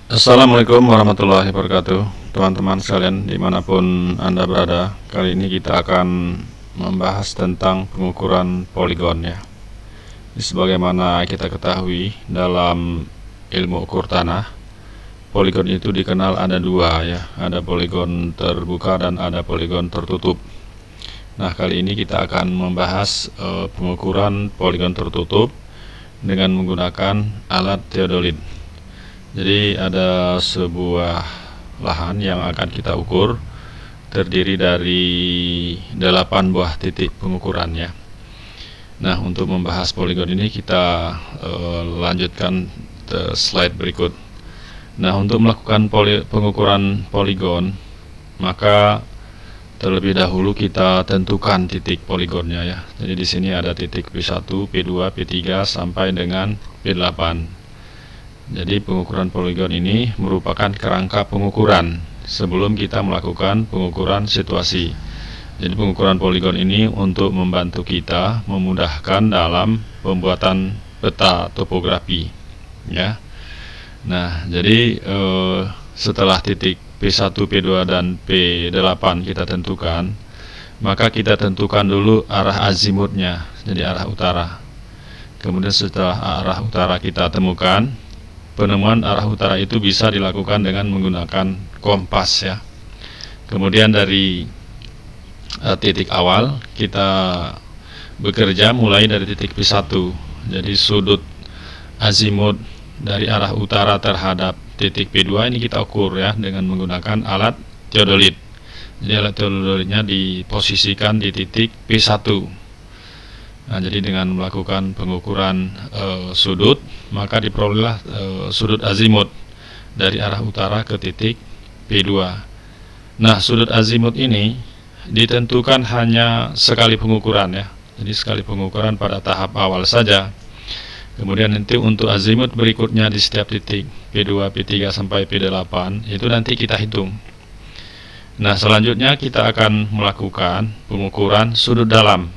Assalamualaikum warahmatullahi wabarakatuh, teman-teman sekalian dimanapun Anda berada. Kali ini kita akan membahas tentang pengukuran poligon ya. Sebagaimana kita ketahui dalam ilmu ukur tanah, poligon itu dikenal ada dua ya, ada poligon terbuka dan ada poligon tertutup. Nah, kali ini kita akan membahas pengukuran poligon tertutup dengan menggunakan alat theodolit. Jadi ada sebuah lahan yang akan kita ukur, terdiri dari 8 buah titik pengukurannya. Nah, untuk membahas poligon ini kita lanjutkan ke slide berikut. Nah, untuk melakukan pengukuran poligon, maka terlebih dahulu kita tentukan titik poligonnya ya. Jadi di sini ada titik P1, P2, P3 sampai dengan P8. Jadi pengukuran poligon ini merupakan kerangka pengukuran sebelum kita melakukan pengukuran situasi. Jadi pengukuran poligon ini untuk membantu kita memudahkan dalam pembuatan peta topografi ya. Nah, jadi setelah titik P1, P2 dan P8 kita tentukan, maka kita tentukan dulu arah azimutnya, jadi arah utara. Kemudian setelah arah utara kita temukan, penemuan arah utara itu bisa dilakukan dengan menggunakan kompas ya. Kemudian dari titik awal kita bekerja mulai dari titik P1. Jadi sudut azimut dari arah utara terhadap titik P2 ini kita ukur ya dengan menggunakan alat theodolit. Jadi alat theodolitnya diposisikan di titik P1. Nah, jadi dengan melakukan pengukuran sudut, maka diperolehlah sudut azimut dari arah utara ke titik P2. Nah, sudut azimut ini ditentukan hanya sekali pengukuran ya. Jadi sekali pengukuran pada tahap awal saja. Kemudian nanti untuk azimut berikutnya di setiap titik P2, P3 sampai P8 itu nanti kita hitung. Nah, selanjutnya kita akan melakukan pengukuran sudut dalam.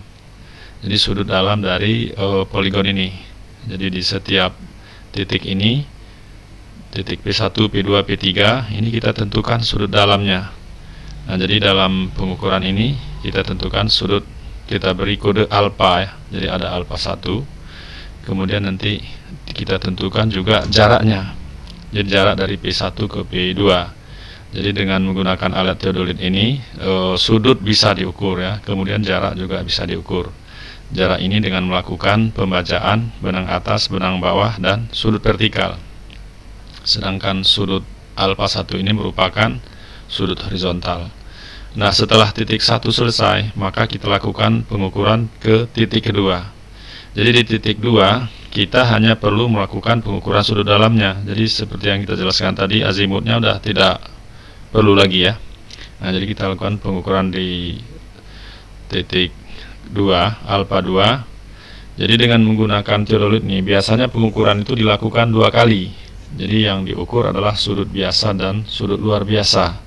Jadi sudut dalam dari poligon ini. Jadi di setiap titik ini, titik P1, P2, P3 ini kita tentukan sudut dalamnya. Nah, jadi dalam pengukuran ini kita tentukan sudut, kita beri kode alfa ya. Jadi ada alfa 1. Kemudian nanti kita tentukan juga jaraknya. Jadi jarak dari P1 ke P2. Jadi dengan menggunakan alat theodolit ini sudut bisa diukur ya. Kemudian jarak juga bisa diukur. Jarak ini dengan melakukan pembacaan benang atas, benang bawah, dan sudut vertikal. Sedangkan sudut alfa 1 ini merupakan sudut horizontal. Nah, setelah titik 1 selesai, maka kita lakukan pengukuran ke titik kedua. Jadi di titik 2 kita hanya perlu melakukan pengukuran sudut dalamnya. Jadi seperti yang kita jelaskan tadi, azimutnya udah tidak perlu lagi ya. Nah, jadi kita lakukan pengukuran di titik 2, alfa 2. Jadi dengan menggunakan theodolit nih, biasanya pengukuran itu dilakukan 2 kali. Jadi yang diukur adalah sudut biasa dan sudut luar biasa.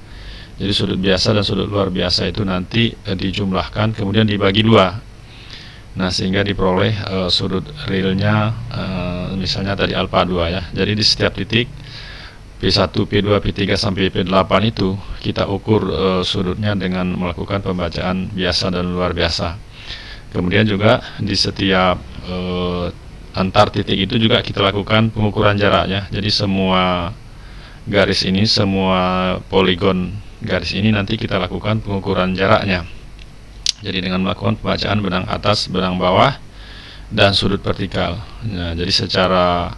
Jadi sudut biasa dan sudut luar biasa itu nanti dijumlahkan kemudian dibagi 2. Nah, sehingga diperoleh sudut realnya misalnya tadi alfa 2 ya. Jadi di setiap titik P1, P2, P3 sampai P8 itu kita ukur sudutnya dengan melakukan pembacaan biasa dan luar biasa. Kemudian juga di setiap antar titik itu juga kita lakukan pengukuran jaraknya. Jadi semua garis ini, semua poligon garis ini nanti kita lakukan pengukuran jaraknya. Jadi dengan melakukan pembacaan benang atas, benang bawah, dan sudut vertikal. Nah, jadi secara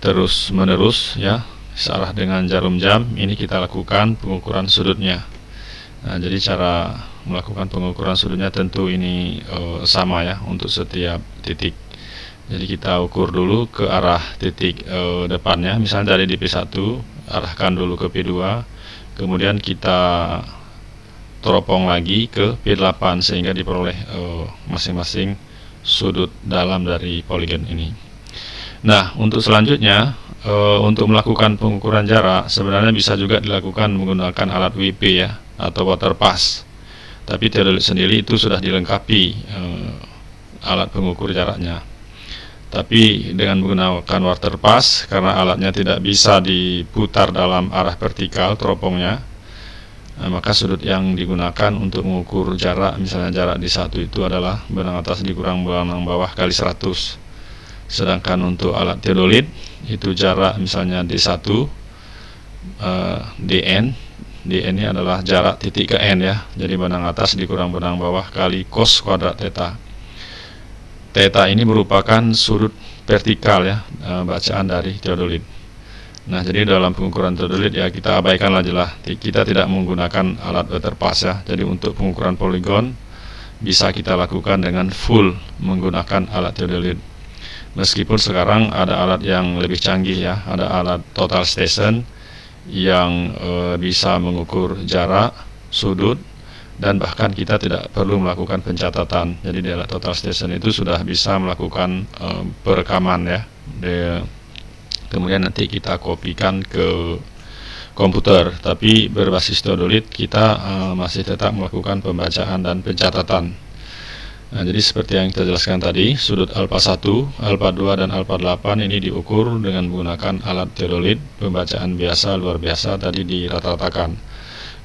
terus menerus ya, searah dengan jarum jam ini kita lakukan pengukuran sudutnya. Nah, jadi cara melakukan pengukuran sudutnya tentu ini sama ya untuk setiap titik. Jadi kita ukur dulu ke arah titik depannya, misalnya dari di P1 arahkan dulu ke P2, kemudian kita teropong lagi ke P8 sehingga diperoleh masing-masing sudut dalam dari poligon ini. Nah, untuk selanjutnya untuk melakukan pengukuran jarak sebenarnya bisa juga dilakukan menggunakan alat WP ya, atau water pass. Tapi theodolit sendiri itu sudah dilengkapi alat pengukur jaraknya. Tapi dengan menggunakan water pass, karena alatnya tidak bisa diputar dalam arah vertikal teropongnya, maka sudut yang digunakan untuk mengukur jarak, misalnya jarak di 1 itu adalah benang atas dikurang benang bawah kali 100. Sedangkan untuk alat teodolit itu jarak misalnya D1 dn ini adalah jarak titik ke n ya, jadi benang atas dikurang benang bawah kali cos kuadrat theta. Theta ini merupakan sudut vertikal ya, bacaan dari teodolit. Nah, jadi dalam pengukuran teodolit ya kita abaikanlah jelas, kita tidak menggunakan alat water pass ya. Jadi untuk pengukuran poligon bisa kita lakukan dengan full menggunakan alat teodolit. Meskipun sekarang ada alat yang lebih canggih ya, ada alat total station yang bisa mengukur jarak, sudut, dan bahkan kita tidak perlu melakukan pencatatan. Jadi di alat total station itu sudah bisa melakukan perekaman ya. Kemudian nanti kita kopikan ke komputer, tapi berbasis teodolit kita masih tetap melakukan pembacaan dan pencatatan. Nah, jadi seperti yang kita jelaskan tadi, sudut alpha 1, alpha 2, dan alpha 8 ini diukur dengan menggunakan alat teodolit, pembacaan biasa, luar biasa tadi dirata-ratakan.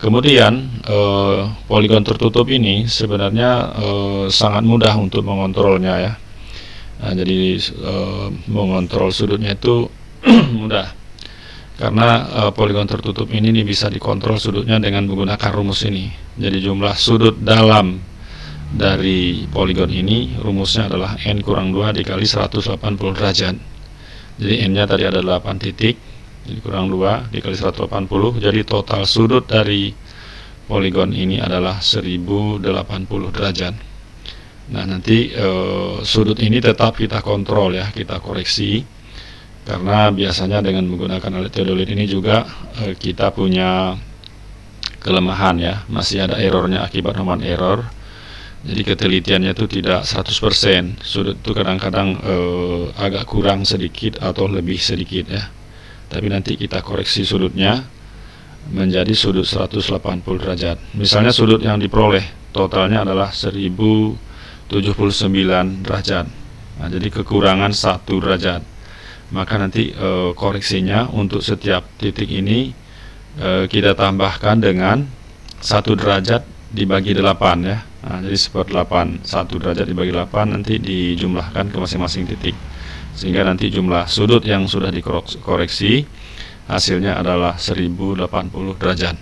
Kemudian poligon tertutup ini sebenarnya sangat mudah untuk mengontrolnya ya. Nah, jadi mengontrol sudutnya itu mudah, karena poligon tertutup ini bisa dikontrol sudutnya dengan menggunakan rumus ini. Jadi jumlah sudut dalam dari poligon ini rumusnya adalah n kurang 2 dikali 180 derajat. Jadi n nya tadi ada 8 titik, jadi kurang 2 dikali 180, jadi total sudut dari poligon ini adalah 1080 derajat. Nah, nanti sudut ini tetap kita kontrol ya, kita koreksi, karena biasanya dengan menggunakan alat teodolit ini juga kita punya kelemahan ya, masih ada errornya akibat human error. Jadi ketelitiannya itu tidak 100%, sudut itu kadang-kadang agak kurang sedikit atau lebih sedikit ya. Tapi nanti kita koreksi sudutnya menjadi sudut 180 derajat. Misalnya sudut yang diperoleh totalnya adalah 1079 derajat. Nah, jadi kekurangan 1 derajat. Maka nanti koreksinya untuk setiap titik ini kita tambahkan dengan 1 derajat dibagi 8 ya. Nah, jadi seper 8, 1 derajat dibagi 8 nanti dijumlahkan ke masing-masing titik, sehingga nanti jumlah sudut yang sudah dikoreksi hasilnya adalah 1080 derajat.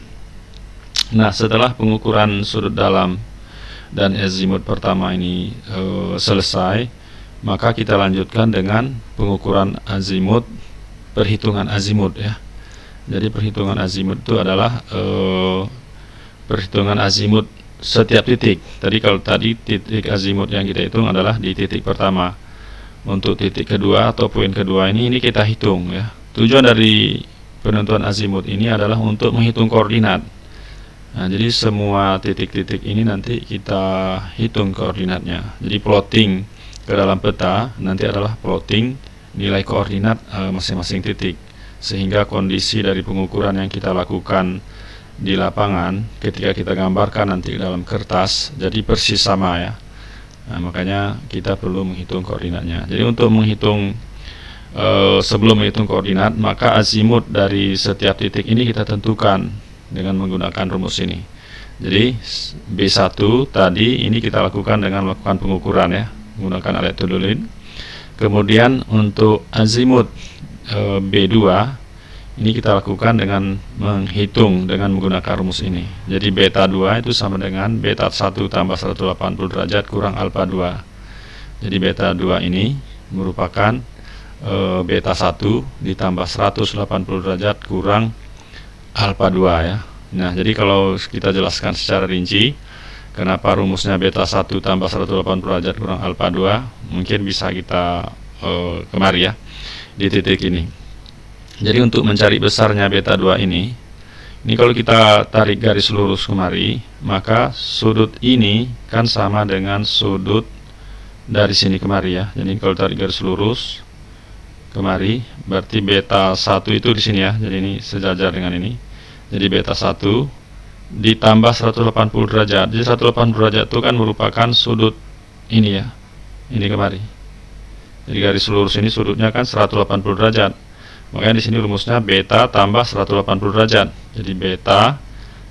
Nah, setelah pengukuran sudut dalam dan azimut pertama ini selesai, maka kita lanjutkan dengan pengukuran azimut, perhitungan azimut ya. Jadi perhitungan azimut itu adalah perhitungan azimut setiap titik. Tadi kalau tadi titik azimut yang kita hitung adalah di titik pertama. Untuk titik kedua atau poin kedua ini kita hitung ya. Tujuan dari penentuan azimut ini adalah untuk menghitung koordinat. Nah, jadi semua titik-titik ini nanti kita hitung koordinatnya. Jadi plotting ke dalam peta nanti adalah plotting nilai koordinat masing-masing titik, sehingga kondisi dari pengukuran yang kita lakukan di lapangan ketika kita gambarkan nanti dalam kertas jadi persis sama ya. Nah, makanya kita perlu menghitung koordinatnya. Jadi untuk menghitung sebelum menghitung koordinat, maka azimut dari setiap titik ini kita tentukan dengan menggunakan rumus ini. Jadi B1 tadi ini kita lakukan dengan melakukan pengukuran ya, menggunakan alat teodolit. Kemudian untuk azimut B2 ini kita lakukan dengan menghitung dengan menggunakan rumus ini. Jadi beta 2 itu sama dengan beta 1 tambah 180 derajat kurang alfa 2. Jadi beta 2 ini merupakan beta 1 ditambah 180 derajat kurang alfa 2 ya. Nah, jadi kalau kita jelaskan secara rinci kenapa rumusnya beta 1 tambah 180 derajat kurang alfa 2, mungkin bisa kita kemari ya di titik ini. Jadi untuk mencari besarnya beta 2 ini kalau kita tarik garis lurus kemari, maka sudut ini kan sama dengan sudut dari sini kemari ya. Jadi kalau tarik garis lurus kemari, berarti beta 1 itu di sini ya. Jadi ini sejajar dengan ini. Jadi beta 1 ditambah 180 derajat. Jadi 180 derajat itu kan merupakan sudut ini ya. Ini kemari. Jadi garis lurus ini sudutnya kan 180 derajat. Makanya di sini rumusnya beta tambah 180 derajat. Jadi beta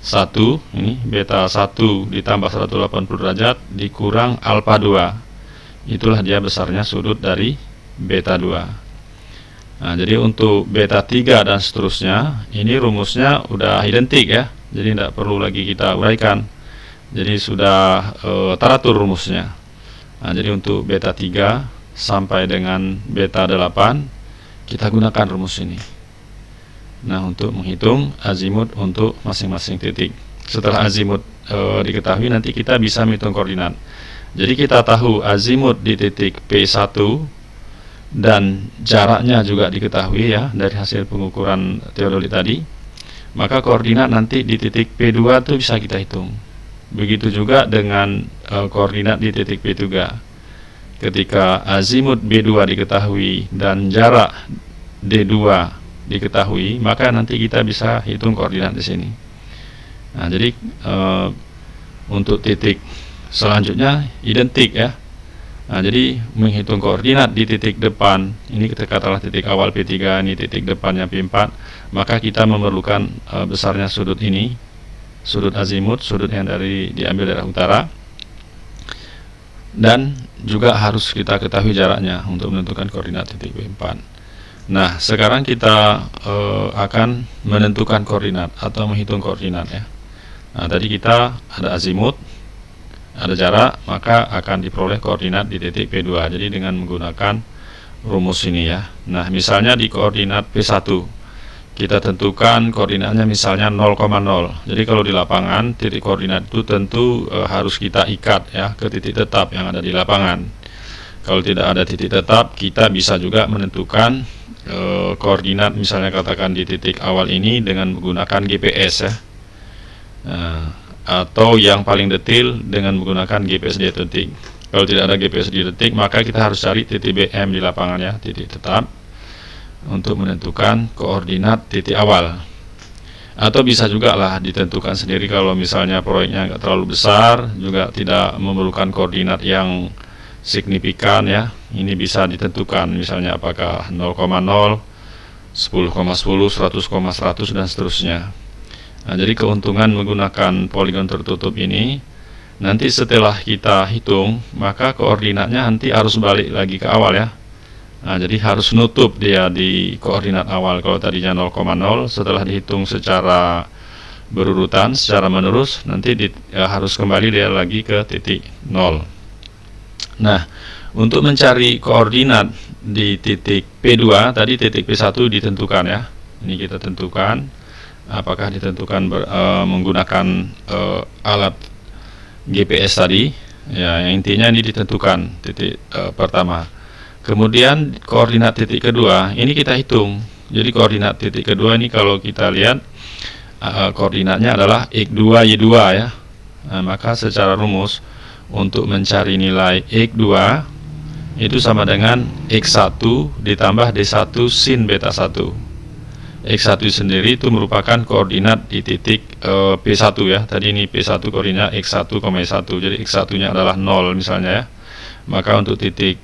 1, ini beta 1 ditambah 180 derajat dikurang alfa 2. Itulah dia besarnya sudut dari beta 2. Nah, jadi untuk beta 3 dan seterusnya, ini rumusnya udah identik ya. Jadi tidak perlu lagi kita uraikan. Jadi sudah teratur rumusnya. Nah, jadi untuk beta 3 sampai dengan beta 8 kita gunakan rumus ini. Nah, untuk menghitung azimut untuk masing-masing titik. Setelah azimut diketahui, nanti kita bisa menghitung koordinat. Jadi kita tahu azimut di titik P1 dan jaraknya juga diketahui ya dari hasil pengukuran teodolit tadi. Maka koordinat nanti di titik P2 itu bisa kita hitung. Begitu juga dengan koordinat di titik P3. Ketika azimut B2 diketahui dan jarak D2 diketahui, maka nanti kita bisa hitung koordinat di sini. Nah, jadi untuk titik selanjutnya identik ya. Nah, jadi menghitung koordinat di titik depan, ini kita katakanlah titik awal P3, ini titik depannya P4, maka kita memerlukan besarnya sudut ini, sudut azimut, sudut yang diambil dari arah utara, dan juga harus kita ketahui jaraknya untuk menentukan koordinat titik P4. Nah, sekarang kita akan menentukan koordinat atau menghitung koordinat ya. Nah, tadi kita ada azimut, ada jarak, maka akan diperoleh koordinat di titik P2. Jadi dengan menggunakan rumus ini ya. Nah, misalnya di koordinat P1 kita tentukan koordinatnya misalnya 0,0. Jadi kalau di lapangan titik koordinat itu tentu harus kita ikat ya ke titik tetap yang ada di lapangan. Kalau tidak ada titik tetap, kita bisa juga menentukan koordinat misalnya katakan di titik awal ini dengan menggunakan GPS ya. Atau yang paling detail dengan menggunakan GPS di detik. Kalau tidak ada GPS di detik, maka kita harus cari titik BM di lapangan ya, titik tetap, untuk menentukan koordinat titik awal. Atau bisa juga lah ditentukan sendiri kalau misalnya proyeknya nggak terlalu besar, juga tidak memerlukan koordinat yang signifikan ya. Ini bisa ditentukan misalnya apakah 0,0, 10,10, 100,100 dan seterusnya. Nah, jadi keuntungan menggunakan poligon tertutup ini, nanti setelah kita hitung, maka koordinatnya nanti harus balik lagi ke awal ya. Nah, jadi harus nutup dia di koordinat awal. Kalau tadinya 0,0, setelah dihitung secara berurutan, secara menerus, nanti harus kembali dia lagi ke titik 0. Nah, untuk mencari koordinat di titik P2, tadi titik P1 ditentukan ya. Ini kita tentukan. Apakah ditentukan menggunakan alat GPS tadi ya, yang intinya ini ditentukan titik pertama. Kemudian koordinat titik kedua ini kita hitung. Jadi koordinat titik kedua ini kalau kita lihat koordinatnya adalah X2 Y2 ya. Nah, maka secara rumus untuk mencari nilai X2 itu sama dengan X1 ditambah D1 sin beta 1. X1 sendiri itu merupakan koordinat di titik P1 ya. Tadi ini P1 koordinat X1, Y1. Jadi X1 nya adalah 0 misalnya ya. Maka untuk titik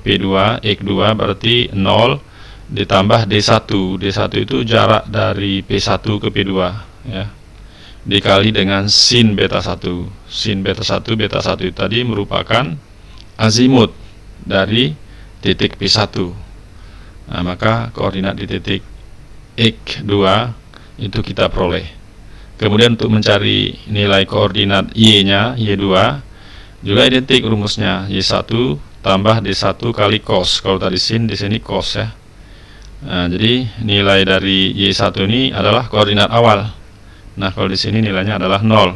P2, X2 berarti 0 ditambah D1. D1 itu jarak dari P1 ke P2 ya. Dikali dengan sin beta 1. Sin beta 1, beta 1 itu tadi merupakan azimut dari titik P1. Nah, maka koordinat di titik X2 itu kita peroleh. Kemudian untuk mencari nilai koordinat Y-nya, Y2 juga identik rumusnya, Y1 tambah D1 kali cos. Kalau tadi sin, di sini cos ya. Nah, jadi nilai dari Y1 ini adalah koordinat awal. Nah, kalau di sini nilainya adalah 0.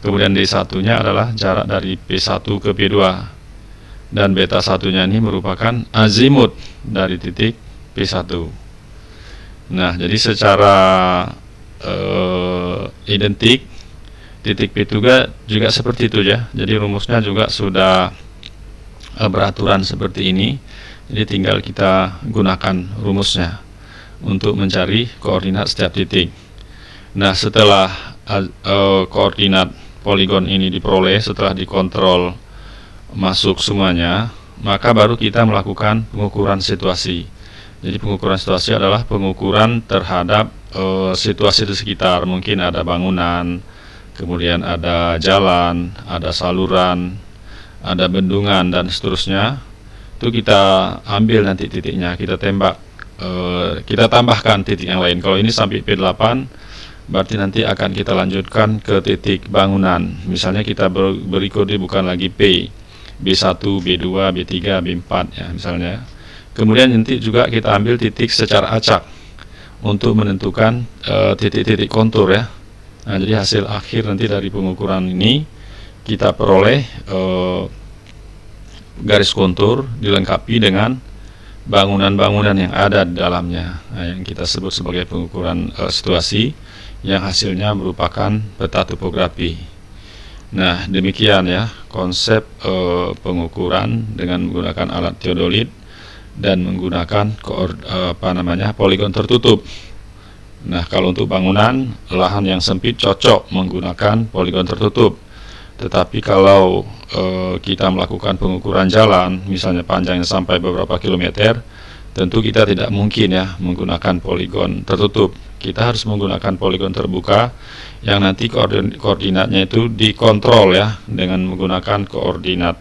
Kemudian D1-nya adalah jarak dari P1 ke P2. Dan beta 1-nya ini merupakan azimut dari titik P1. Nah, jadi secara identik titik P3 juga seperti itu ya. Jadi rumusnya juga sudah beraturan seperti ini. Jadi tinggal kita gunakan rumusnya untuk mencari koordinat setiap titik. Nah, setelah koordinat poligon ini diperoleh, setelah dikontrol masuk semuanya, maka baru kita melakukan pengukuran situasi. Jadi pengukuran situasi adalah pengukuran terhadap situasi di sekitar. Mungkin ada bangunan, kemudian ada jalan, ada saluran, ada bendungan, dan seterusnya. Itu kita ambil nanti titiknya, kita tembak, kita tambahkan titik yang lain. Kalau ini sampai P8, berarti nanti akan kita lanjutkan ke titik bangunan. Misalnya kita beri kode bukan lagi P, B1, B2, B3, B4 ya misalnya. Kemudian nanti juga kita ambil titik secara acak untuk menentukan titik-titik kontur ya. Nah, jadi hasil akhir nanti dari pengukuran ini kita peroleh garis kontur dilengkapi dengan bangunan-bangunan yang ada di dalamnya, yang kita sebut sebagai pengukuran situasi, yang hasilnya merupakan peta topografi. Nah, demikian ya konsep pengukuran dengan menggunakan alat teodolit dan menggunakan poligon tertutup. Nah, kalau untuk bangunan lahan yang sempit cocok menggunakan poligon tertutup. Tetapi kalau kita melakukan pengukuran jalan, misalnya panjangnya sampai beberapa kilometer, tentu kita tidak mungkin ya menggunakan poligon tertutup. Kita harus menggunakan poligon terbuka yang nanti koordinatnya itu dikontrol ya dengan menggunakan koordinat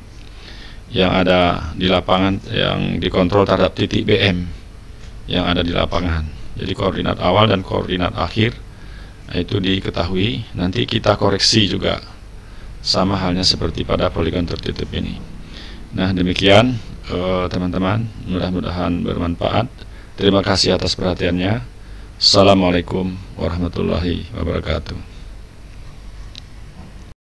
yang ada di lapangan, yang dikontrol terhadap titik BM yang ada di lapangan. Jadi koordinat awal dan koordinat akhir itu diketahui, nanti kita koreksi juga sama halnya seperti pada poligon tertutup ini. Nah, demikian teman-teman, mudah-mudahan bermanfaat. Terima kasih atas perhatiannya. Assalamualaikum warahmatullahi wabarakatuh.